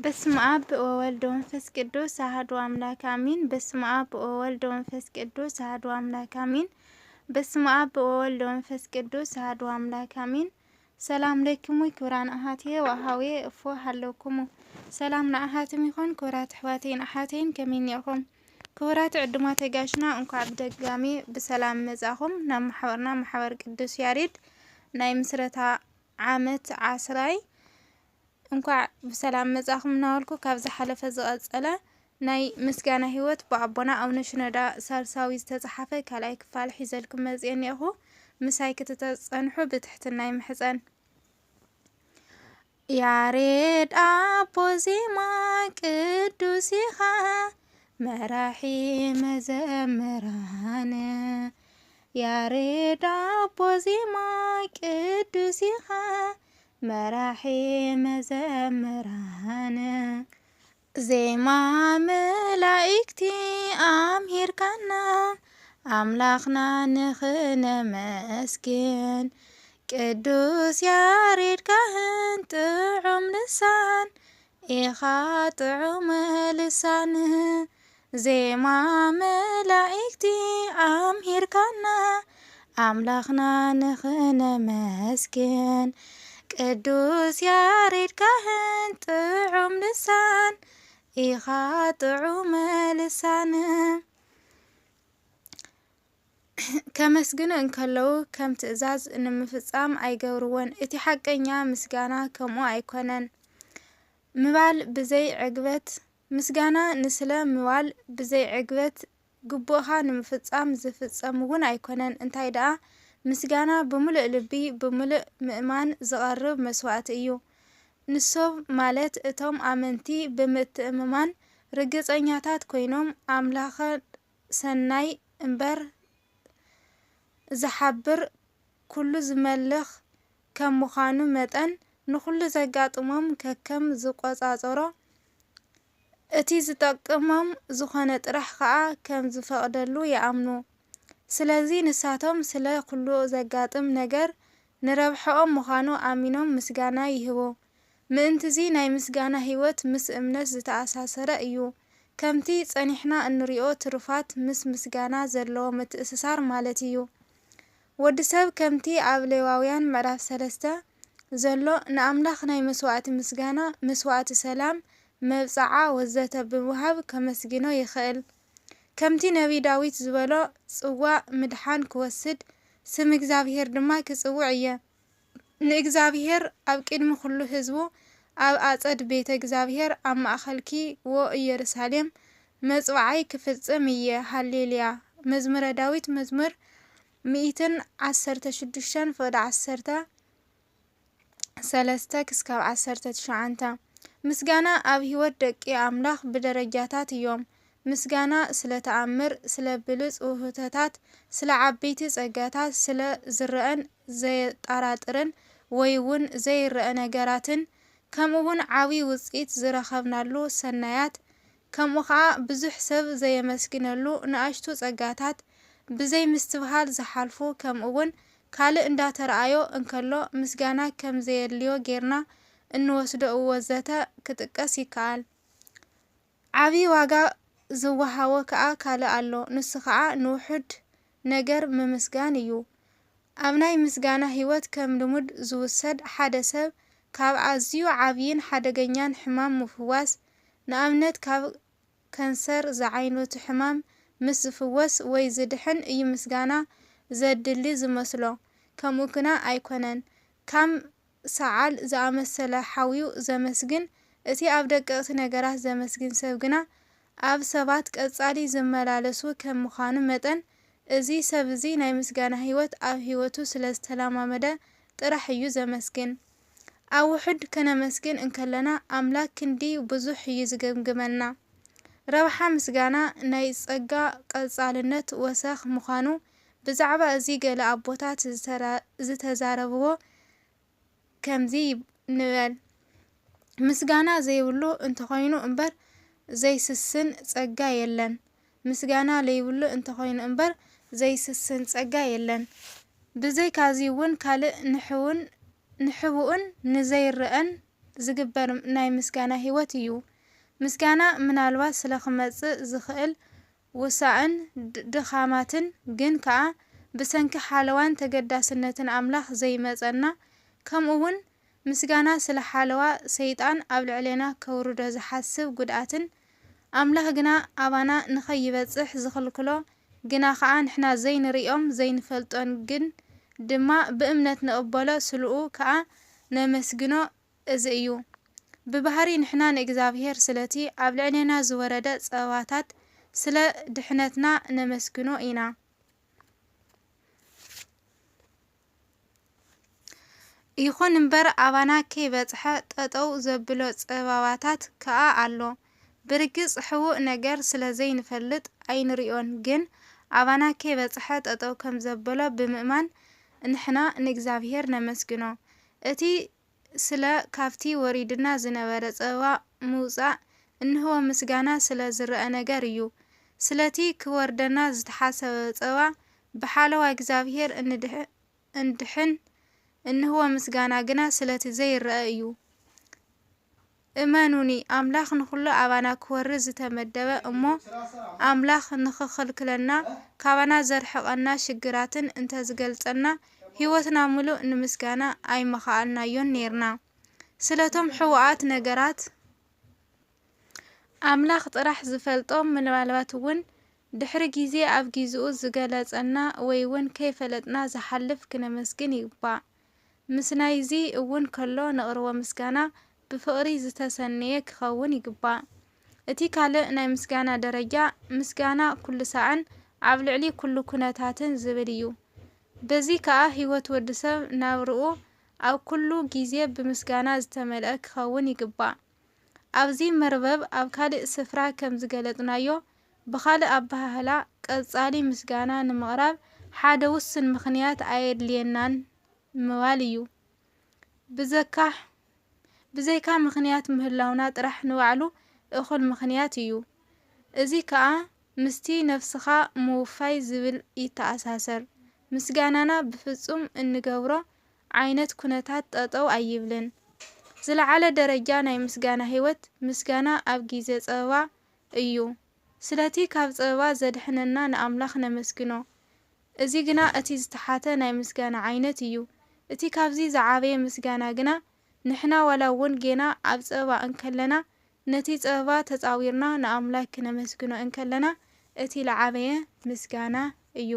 በስመ አብ ወወልድ ወመንፈስ ቅዱስ አሐዱ አምላክ አሜን። በስመ አብ ወወልድ ወመንፈስ ቅዱስ አሐዱ አምላክ አሜን። በስመ አብ ወወልድ ወመንፈስ ቅዱስ አሐዱ አምላክ አሜን። ሰላም ለክሙ ክብራን አሐቴ ወአሃዌ እፎ ሃለኩሙ ሰላም ንአሐትም ይኹን ክብራት ኣሕዋተይን ኣሓተይን ከመይ ኔርኩም? ክብራት ዕድማት ጋሽና እንኳዕ ብደጋሚ ብሰላም መጻኹም ናብ ማሕበርና ማሕበር ቅዱስ ያሬድ ናይ ምስረታ ዓመት ዓስራይ እንኳዕ ብሰላም መጻኹም እናበልኩ ካብ ዝሓለፈ ዝቐጸለ ናይ ምስጋና ህይወት ብኣቦና ኣቡነ ሽኖዳ ሳልሳዊ ዝተጻሕፈ ካልኣይ ክፋል ሒዘልኩም መጽአ እኒአኹ። ምሳይ ክትተጸንሑ ብትሕትና ይምሕፀን። ያሬድ ኣቦ ዜማ ቅዱስ ኢኻ መራሒ መዘምራን ያሬድ ኣቦ ዜማ ቅዱስ ኢኻ መራሒ መዘምራን ዜማ መላእክቲ ኣምሂርካና ኣምላኽና ንኽነመስግን ቅዱስ ያሬድ ካህን ጥዑም ልሳን ኢኻ ጥዑም ልሳን ዜማ መላእክቲ ኣምሂርካና ኣምላኽና ንኽነመስግን ቅዱስ ያሬድ ካህን ጥዑም ልሳን ኢኻ ጥዑም ልሳን ከመስግኑ እንከለዉ ከም ትእዛዝ ንምፍጻም ኣይገብርዎን። እቲ ሓቀኛ ምስጋና ከምኡ ኣይኮነን። ምባል ብዘይ ዕግበት ምስጋና ንስለ ምባል ብዘይ ዕግበት ግቡእኻ ንምፍጻም ዝፍጸም እውን ኣይኮነን። እንታይ ደኣ ምስጋና ብምሉእ ልቢ ብምሉእ ምእማን ዝቐርብ መስዋዕቲ እዩ። ንሶብ ማለት እቶም ኣመንቲ ብምትእምማን ርግጸኛታት ኮይኖም ኣምላኸ ሰናይ እምበር ዝሓብር ኩሉ ዝመልኽ ከም ምዃኑ መጠን ንኹሉ ዘጋጥሞም ከከም ዝቆጻጸሮ እቲ ዝጠቅሞም ዝኾነ ጥራሕ ከዓ ከም ዝፈቕደሉ ይኣምኑ። ስለዚ ንሳቶም ስለ ኩሉ ዘጋጥም ነገር ንረብሕኦም ምዃኑ ኣሚኖም ምስጋና ይህቡ። ምእንትዚ ናይ ምስጋና ህይወት ምስ እምነት ዝተኣሳሰረ እዩ። ከምቲ ጸኒሕና እንሪኦ ትሩፋት ምስ ምስጋና ዘለዎ ምትእስሳር ማለት እዩ። ወዲ ሰብ ከምቲ ኣብ ሌዋውያን ምዕራፍ 3 ዘሎ ንኣምላኽ ናይ መስዋዕቲ ምስጋና፣ መስዋዕቲ ሰላም፣ መብፅዓ ወዘተ ብምሃብ ከመስግኖ ይኽእል። ከምቲ ነቢ ዳዊት ዝበሎ ጽዋዕ ምድሓን ክወስድ ስም እግዚኣብሔር ድማ ክጽውዕ እየ። ንእግዚኣብሔር ኣብ ቅድሚ ኩሉ ህዝቡ ኣብ ኣጸድ ቤተ እግዚኣብሔር ኣብ ማእኸልኪ ዎ ኢየሩሳሌም መጽዋዓይ ክፍጽም እየ። ሃሌልያ። መዝሙረ ዳዊት መዝሙር 116-13-19 ምስጋና ኣብ ህይወት ደቂ ኣምላኽ ብደረጃታት እዮም። ምስጋና ስለ ተኣምር፣ ስለ ብሉጽ ውህተታት፣ ስለ ዓበይቲ ጸጋታት፣ ስለ ዝርአን ዘየጠራጥርን ወይ እውን ዘይርአ ነገራትን ከምኡውን ዓብዪ ውጽኢት ዝረኸብናሉ ሰናያት ከምኡ ከዓ ብዙሕ ሰብ ዘየመስግነሉ ንኣሽቱ ጸጋታት ብዘይ ምስትብሃል ዝሓልፉ ከምኡውን ካልእ እንዳተረኣዮ እንከሎ ምስጋና ከም ዘየድልዮ ጌርና እንወስዶ ወዘተ ክጥቀስ ይከኣል። ዓብዪ ዋጋ ዝወሃቦ ከዓ ካልእ ኣሎ። ንሱ ከዓ ንውሑድ ነገር ምምስጋን እዩ። ኣብ ናይ ምስጋና ህይወት ከም ልሙድ ዝውሰድ ሓደ ሰብ ካብ ኣዝዩ ዓብይን ሓደገኛን ሕማም ምፍዋስ፣ ንኣብነት ካብ ከንሰር ዝዓይነቱ ሕማም ምስ ዝፍወስ ወይ ዝድሕን እዩ ምስጋና ዘድሊ ዝመስሎ። ከምኡ ግና ኣይኮነን። ካም ሰዓል ዝኣመሰለ ሓዊኡ ዘመስግን፣ እቲ ኣብ ደቀቕቲ ነገራት ዘመስግን ሰብ ግና ኣብ ሰባት ቀጻሊ ዝመላለሱ ከም ምዃኑ መጠን እዚ ሰብ እዚ ናይ ምስጋና ህይወት ኣብ ህይወቱ ስለ ዝተለማመደ ጥራሕ እዩ ዘመስግን። ኣብ ውሑድ ከነመስግን እንከለና ኣምላክ ክንዲ ብዙሕ እዩ ዝገምግመና። ረብሓ ምስጋና ናይ ጸጋ ቀጻልነት ወሰኽ ምዃኑ ብዛዕባ እዚ ገለ ኣቦታት ዝተዛረብዎ ከምዚ ንበል። ምስጋና ዘይብሉ እንተኾይኑ እምበር ዘይስስን ጸጋ የለን። ምስጋና ዘይብሉ እንተኾይኑ እምበር ዘይስስን ጸጋ የለን። ብዘይ ካዚ እውን ካልእ ንሕቡኡን ንዘይርአን ዝግበር ናይ ምስጋና ህይወት እዩ። ምስጋና ምናልባት ስለ ክመጽእ ዝኽእል ውሳእን ድኻማትን ግን ከዓ ብሰንኪ ሓለዋን ተገዳስነትን ኣምላኽ ዘይመጸና ከምኡውን ምስጋና ስለ ሓለዋ ሰይጣን ኣብ ልዕሌና ከውርዶ ዝሓስብ ጉድኣትን ኣምላኽ ግና ኣባና ንኸይበጽሕ ዝኽልክሎ ግና ከዓ ንሕና ዘይንሪኦም ዘይንፈልጦን ግን ድማ ብእምነት ንቕበሎ ስልኡ ከዓ ነመስግኖ እዚ እዩ። ብባህሪ ንሕና ንእግዚኣብሔር ስለቲ ኣብ ልዕሌና ዝወረደ ጸባታት ስለ ድሕነትና ነመስግኖ ኢና። ይኹን እምበር ኣባና ከይበጽሐ ጠጠው ዘብሎ ጸባባታት ከዓ ኣሎ። ብርግጽ ሕቡእ ነገር ስለ ዘይንፈልጥ ኣይንሪኦን ግን ኣባና ከይበጽሐ ጠጠው ከም ዘበሎ ብምእማን ንሕና ንእግዚኣብሔር ነመስግኖ። እቲ ስለ ካብቲ ወሪድና ዝነበረ ጸባ ምውጻእ እንህቦ ምስጋና ስለ ዝርአ ነገር እዩ። ስለቲ ክወርደና ዝተሓሰበ ጸባ ብሓለዋ እግዚኣብሔር እንድሕን እንህቦ ምስጋና ግና ስለቲ ዘይርአ እዩ። እመኑኒ ኣምላኽ ንኹሉ ኣባና ክወርድ ዝተመደበ እሞ ኣምላኽ ንኽኽልክለና ካባና ዘርሕቐና ሽግራትን እንተዝገልጸና ህይወትና ሙሉእ ንምስጋና ኣይመኻኣልናዮን ነርና። ስለቶም ሕቡኣት ነገራት ኣምላኽ ጥራሕ ዝፈልጦም ምናልባት እውን ድሕሪ ግዜ ኣብ ጊዜኡ ዝገለጸና ወይ እውን ከይፈለጥና ዝሓልፍ ክነመስግን ይግባእ። ምስ ናይዚ እውን ከሎ ነቕርቦ ምስጋና ብፍቕሪ ዝተሰነየ ክኸውን ይግባእ። እቲ ካልእ ናይ ምስጋና ደረጃ ምስጋና ኩሉ ሰዓን ኣብ ልዕሊ ኩሉ ኩነታትን ዝብል እዩ። በዚ ከዓ ህይወት ወዲ ሰብ ናብርኡ ኣብ ኩሉ ግዜ ብምስጋና ዝተመልአ ክኸውን ይግባእ። ኣብዚ መርበብ ኣብ ካልእ ስፍራ ከም ዝገለጽናዮ ብኻልእ ኣባህላ ቀጻሊ ምስጋና ንምቕራብ ሓደ ውስን ምኽንያት ኣየድልየናን ምባል እዩ። ብዘይካ ምኽንያት ምህላውና ጥራሕ ንባዕሉ እኹል ምኽንያት እዩ። እዚ ከዓ ምስቲ ነፍስኻ ምውፋይ ዝብል ይተኣሳሰር። ምስጋናና ብፍጹም እንገብሮ ዓይነት ኩነታት ጠጠው ኣይብልን። ዝለዓለ ደረጃ ናይ ምስጋና ህይወት ምስጋና ኣብ ጊዜ ጸበባ እዩ። ስለቲ ካብ ጸበባ ዘድሕነና ንኣምላኽ ነመስግኖ። እዚ ግና እቲ ዝተሓተ ናይ ምስጋና ዓይነት እዩ። እቲ ካብዚ ዝዓበየ ምስጋና ግና ንሕና ዋላ እውን ጌና ኣብ ጸበባ እንከለና ነቲ ጸበባ ተጻዊርና ንኣምላክ ክነመስግኖ እንከለና እቲ ለዓበየ ምስጋና እዩ።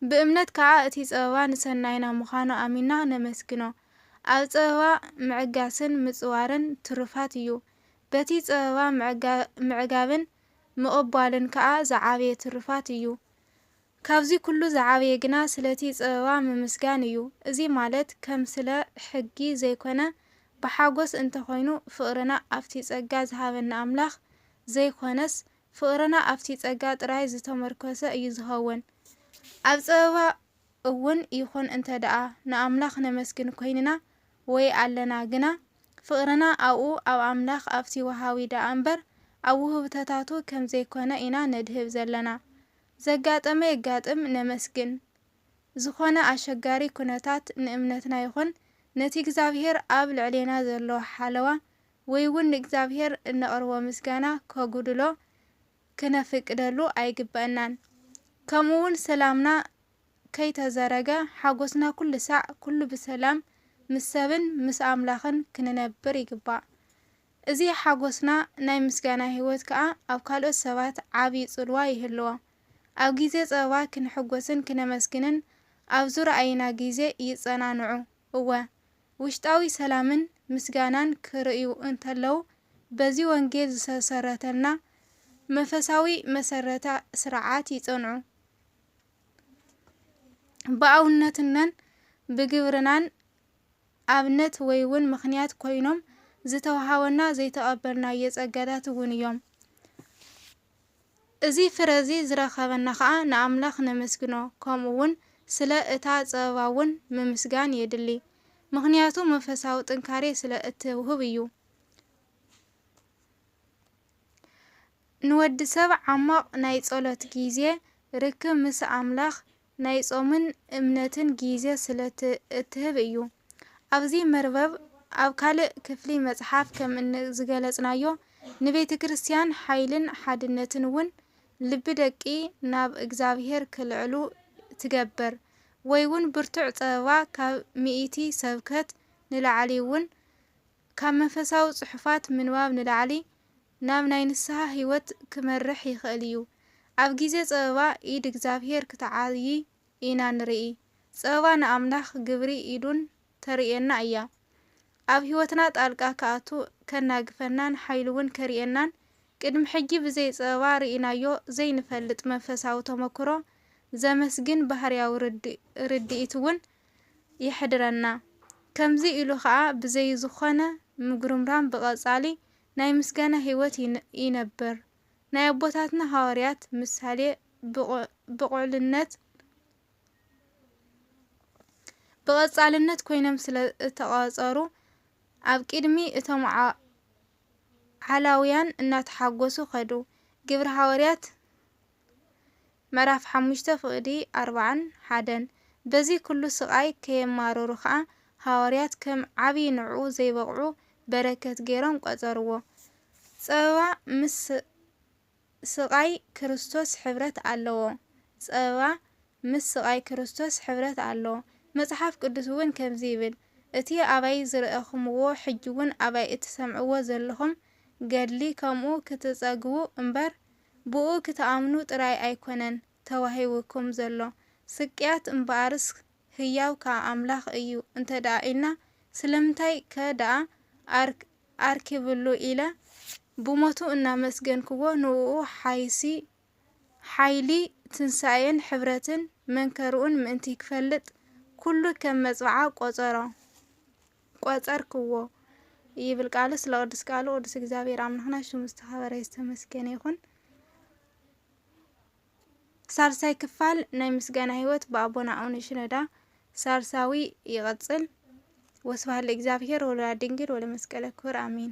ብእምነት ከዓ እቲ ጸበባ ንሰናይና ምዃኑ ኣሚንና ነመስግኖ። ኣብ ጸበባ ምዕጋስን ምጽዋርን ትሩፋት እዩ። በቲ ጸበባ ምዕጋብን ምቕባልን ከዓ ዝዓበየ ትሩፋት እዩ። ካብዚ ኩሉ ዝዓበየ ግና ስለቲ ጸበባ ምምስጋን እዩ። እዚ ማለት ከም ስለ ሕጊ ዘይኮነ ብሓጎስ እንተኾይኑ ፍቕርና ኣብቲ ጸጋ ዝሃበና ኣምላኽ ዘይኮነስ ፍቕርና ኣብቲ ጸጋ ጥራይ ዝተመርኮሰ እዩ ዝኸውን። ኣብ ጸበባ እውን ይኹን እንተ ደኣ ንኣምላኽ ነመስግን ኮይንና ወይ ኣለና ግና ፍቕርና ኣብኡ ኣብ ኣምላኽ ኣብቲ ወሃቢ ደኣ እምበር ኣብ ውህብተታቱ ከም ዘይኮነ ኢና ነድህብ ዘለና። ዘጋጠመ የጋጥም ነመስግን። ዝኾነ ኣሸጋሪ ኩነታት ንእምነትና ይኹን ነቲ እግዚኣብሔር ኣብ ልዕሌና ዘለዎ ሓለዋ ወይ እውን ንእግዚኣብሔር እነቕርቦ ምስጋና ከጉድሎ ክነፍቅደሉ ኣይግበአናን። ከምኡውን ሰላምና ከይተዘረገ ሓጎስና ኩሉ ሳዕ ኩሉ ብሰላም ምስ ሰብን ምስ ኣምላኽን ክንነብር ይግባእ። እዚ ሓጎስና ናይ ምስጋና ህይወት ከዓ ኣብ ካልኦት ሰባት ዓብዪ ጽልዋ ይህልዎ። ኣብ ጊዜ ጸበባ ክንሕጎስን ክነመስግንን ኣብ ዝረኣይና ጊዜ ይጸናንዑ እወ ውሽጣዊ ሰላምን ምስጋናን ክርእዩ እንተለዉ በዚ ወንጌል ዝተሰረተልና መንፈሳዊ መሰረተ ስርዓት ይጸንዑ። ብኣውነትነን ብግብርናን ኣብነት ወይ እውን ምኽንያት ኮይኖም ዝተዋሃበና ዘይተቐበልናዮ ጸጋታት እውን እዮም። እዚ ፍረዚ ዝረኸበና ከዓ ንኣምላኽ ነመስግኖ። ከምኡ እውን ስለ እታ ጸበባ እውን ምምስጋን የድሊ። ምኽንያቱ መንፈሳዊ ጥንካሬ ስለ እትውህብ እዩ። ንወዲ ሰብ ዓማቕ ናይ ጸሎት ጊዜ ርክብ ምስ ኣምላኽ ናይ ጾምን እምነትን ጊዜ ስለ እትህብ እዩ። ኣብዚ መርበብ ኣብ ካልእ ክፍሊ መጽሓፍ ከም ዝገለጽናዮ ንቤተ ክርስቲያን ሓይልን ሓድነትን እውን ልቢ ደቂ ናብ እግዚኣብሔር ክልዕሉ ትገብር ወይ እውን ብርቱዕ ጸበባ ካብ ሚእቲ ሰብከት ንላዕሊ እውን ካብ መንፈሳዊ ጽሑፋት ምንባብ ንላዕሊ ናብ ናይ ንስሐ ህይወት ክመርሕ ይኽእል እዩ። ኣብ ግዜ ጸበባ ኢድ እግዚኣብሔር ክትዓዪ ኢና ንርኢ። ጸበባ ንኣምላኽ ግብሪ ኢዱን ተርእየና እያ። ኣብ ህይወትና ጣልቃ ከኣቱ ከናግፈናን ሓይሉ እውን ከርእየናን ቅድሚ ሕጂ ብዘይ ጸበባ ርኢናዮ ዘይንፈልጥ መንፈሳዊ ተመክሮ ዘመስግን ባህርያዊ ርድኢት እውን ይሕድረና። ከምዚ ኢሉ ከዓ ብዘይ ዝኾነ ምጉርምራም ብቐጻሊ ናይ ምስጋና ህይወት ይነብር። ናይ ኣቦታትና ሐዋርያት ምሳሌ ብቐጻልነት ኮይኖም ስለ ተቐጸሩ ኣብ ቅድሚ እቶም ዓላውያን እናተሓጐሱ ኸዱ። ግብሪ ሐዋርያት ምዕራፍ 5:41 በዚ ኩሉ ስቓይ ከየማረሩ ከዓ ሐዋርያት ከም ዓብዪ ንዕኡ ዘይበቕዑ በረከት ገይሮም ቆጸርዎ። ጸበባ ምስ ስቓይ ክርስቶስ ሕብረት ኣለዎ። ጸበባ ምስ ስቓይ ክርስቶስ ሕብረት ኣለዎ። መጽሓፍ ቅዱስ እውን ከምዚ ይብል፣ እቲ ኣባይ ዝረአኹምዎ ሕጂ እውን ኣባይ እትሰምዕዎ ዘለኹም ገድሊ ከምኡ ክትጸግቡ እምበር ብኡ ክትኣምኑ ጥራይ ኣይኮነን ተዋሂብኩም ዘሎ። ስቅያት እምበኣርስ ህያው ካብ ኣምላኽ እዩ እንተደኣ ኢልና ስለምንታይ ከደኣ ኣርኪብሉ ኢለ ብሞቱ እናመስገንክዎ ንኡ ሓይሊ ትንሣኤን ሕብረትን መንከርኡን ምእንቲ ክፈልጥ ኩሉ ከም መጽባዓ ቆጸርክዎ ይብል ቃሉ። ስለ ቅዱስ ቃሉ ቅዱስ እግዚአብሔር ኣምላኽና ሽሙ ዝተኸበረ ዝተመስገነ ይኹን። ሳልሳይ ክፋል ናይ ምስጋና ህይወት ብኣቦና አቡነ ሽኖዳ ሳልሳዊ ይቐጽል። ወስብሐት ለእግዚአብሔር ወለወላዲቱ ድንግል ወለመስቀሉ ክቡር አሜን።